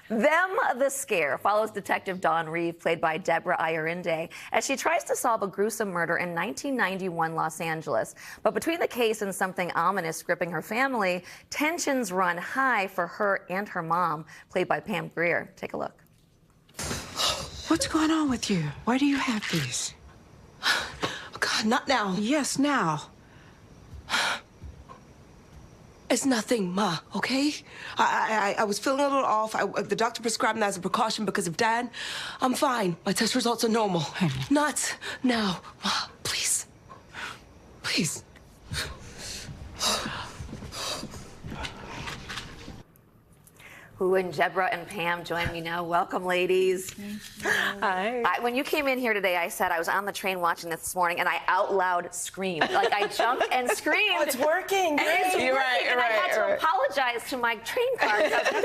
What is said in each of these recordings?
Them the Scare follows Detective Dawn Reeve, played by Deborah Ayorinde, as she tries to solve a gruesome murder in 1991 Los Angeles. But between the case and something ominous gripping her family, tensions run high for her and her mom, played by Pam Grier. Take a look. What's going on with you? Why do you have these? Oh, God, not now. Yes, now. It's nothing, Ma, okay? I was feeling a little off. The doctor prescribed them as a precaution because of Dad. I'm fine. My test results are normal. Honey. Not now, Ma, please. Please. Who and Deborah and Pam join me now. Welcome, ladies. Hi. When you came in here today, I said I was on the train watching this morning, and I out loud screamed. Like, I jumped and screamed. Oh, it's working. You're right. And I had to apologize to my train car. I'm sorry.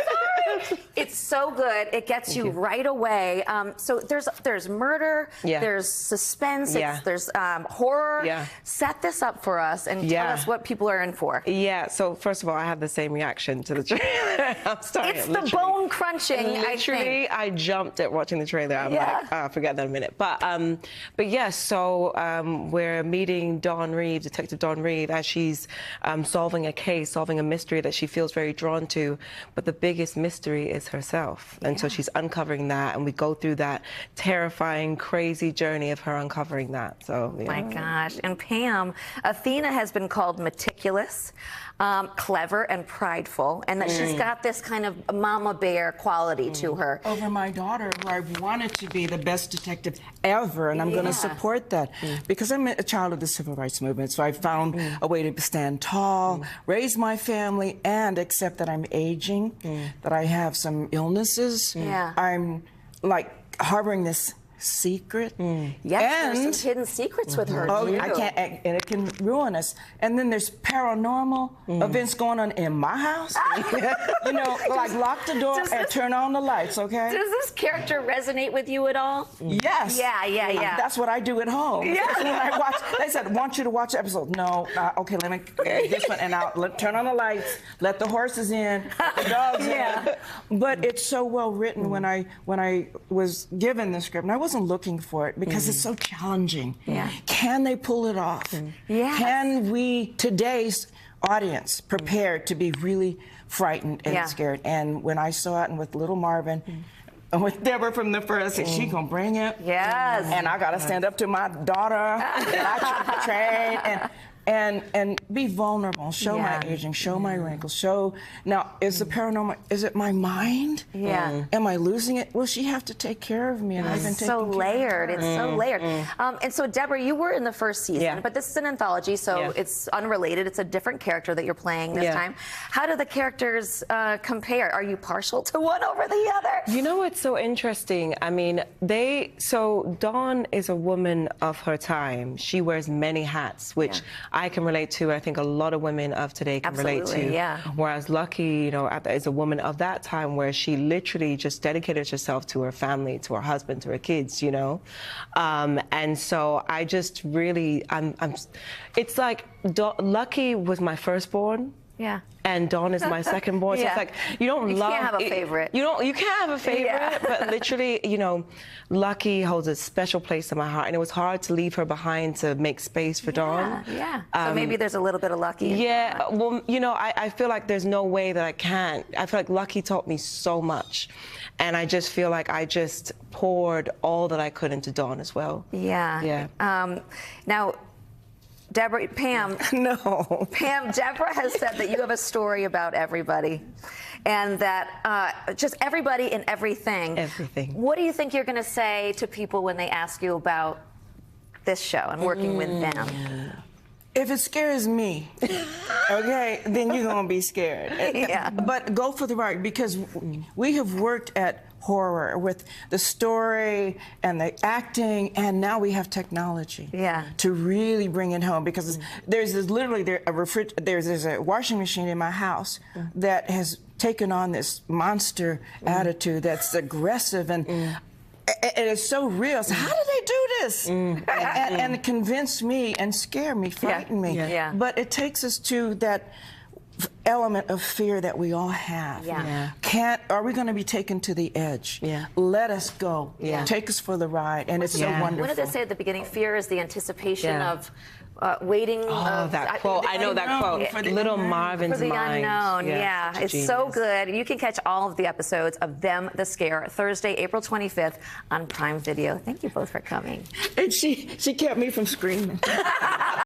It's so good. It gets you right away. So there's murder. Yeah. There's suspense. Yeah. There's horror. Yeah. Set this up for us and tell us what people are in for. Yeah, so first of all, I have the same reaction to the trailer. I'm starting It's the bone crunching, I think. I jumped at watching the trailer. I'm like, oh, forget that in a minute. But yes, so we're meeting Dawn Reeve, Detective Dawn Reeve, as she's solving a case, solving a mystery that she feels very drawn to. But the biggest mystery is herself. And so she's uncovering that, and we go through that terrifying, crazy journey of her uncovering that. So, yeah. My gosh. And Pam, Athena has been called meticulous, clever, and prideful, and that she's got this kind of mama bear quality to her. Over my daughter, who I wanted to be the best detective ever, and I'm going to support that because I'm a child of the civil rights movement. So I found a way to stand tall, raise my family, and accept that I'm aging, that I have some illnesses. I'm like harboring this secret. Yes, there's some hidden secrets with her. Oh, too. I can't, and it can ruin us. And then there's paranormal events going on in my house. You know, like lock the door and turn on the lights, okay? Does this character resonate with you at all? Yes. Yeah. That's what I do at home. Yeah. When I watch, they said, want you to watch the episode. No, okay, let me this one, and I'll turn on the lights, let the horses in, the dogs in. But it's so well written when I was given the script, and I wasn't looking for it because it's so challenging. Can they pull it off? Can we, today's audience, prepare to be really frightened and scared? And when I saw it, and with little Marvin, and with Deborah from the first, she gonna bring it. Yes. And I gotta stand up to my daughter, and I train, and be vulnerable, show my aging, show my wrinkles, show. Now, is the paranormal, is it my mind? Am I losing it? Will she have to take care of me? And I've been taking care of her. It's so layered. And so, Deborah, you were in the first season, but this is an anthology, so it's unrelated. It's a different character that you're playing this time. How do the characters compare? Are you partial to one over the other? You know what's so interesting? I mean, so Dawn is a woman of her time. She wears many hats, which I can relate to. I think a lot of women of today can relate to. Whereas Lucky, you know, is a woman of that time where she literally just dedicated herself to her family, to her husband, to her kids, you know. And so I just really, it's like Lucky was my firstborn. And Dawn is my second born. So it's like you can't have a favorite. You can't have a favorite, but literally, you know, Lucky holds a special place in my heart, and it was hard to leave her behind to make space for Dawn. So maybe there's a little bit of Lucky. Well, you know, I feel like there's no way that I can't. I feel like Lucky taught me so much, and I just feel like I just poured all that I could into Dawn as well. Now, Deborah, Pam. Pam, Deborah has said that you have a story about everybody, and that just everybody and everything. What do you think you're going to say to people when they ask you about this show and working with them? If it scares me, okay, then you're going to be scared. But go for the ride, because we have worked at horror with the story and the acting, and now we have technology to really bring it home, because there's a washing machine in my house that has taken on this monster attitude that's aggressive, and it is so real. So how do they do this? And convince me and scare me, frighten me. But it takes us to that element of fear that we all have. Are we going to be taken to the edge? Let us go. Take us for the ride. And it's so wonderful. What did they say at the beginning? Fear is the anticipation of waiting. That quote. I know that quote. For the Little unknown. Marvin's For the mind. unknown. Yeah, it's genius. so good. You can catch all of the episodes of Them, the Scare, Thursday, April 25th on Prime Video. Thank you both for coming. And she kept me from screaming.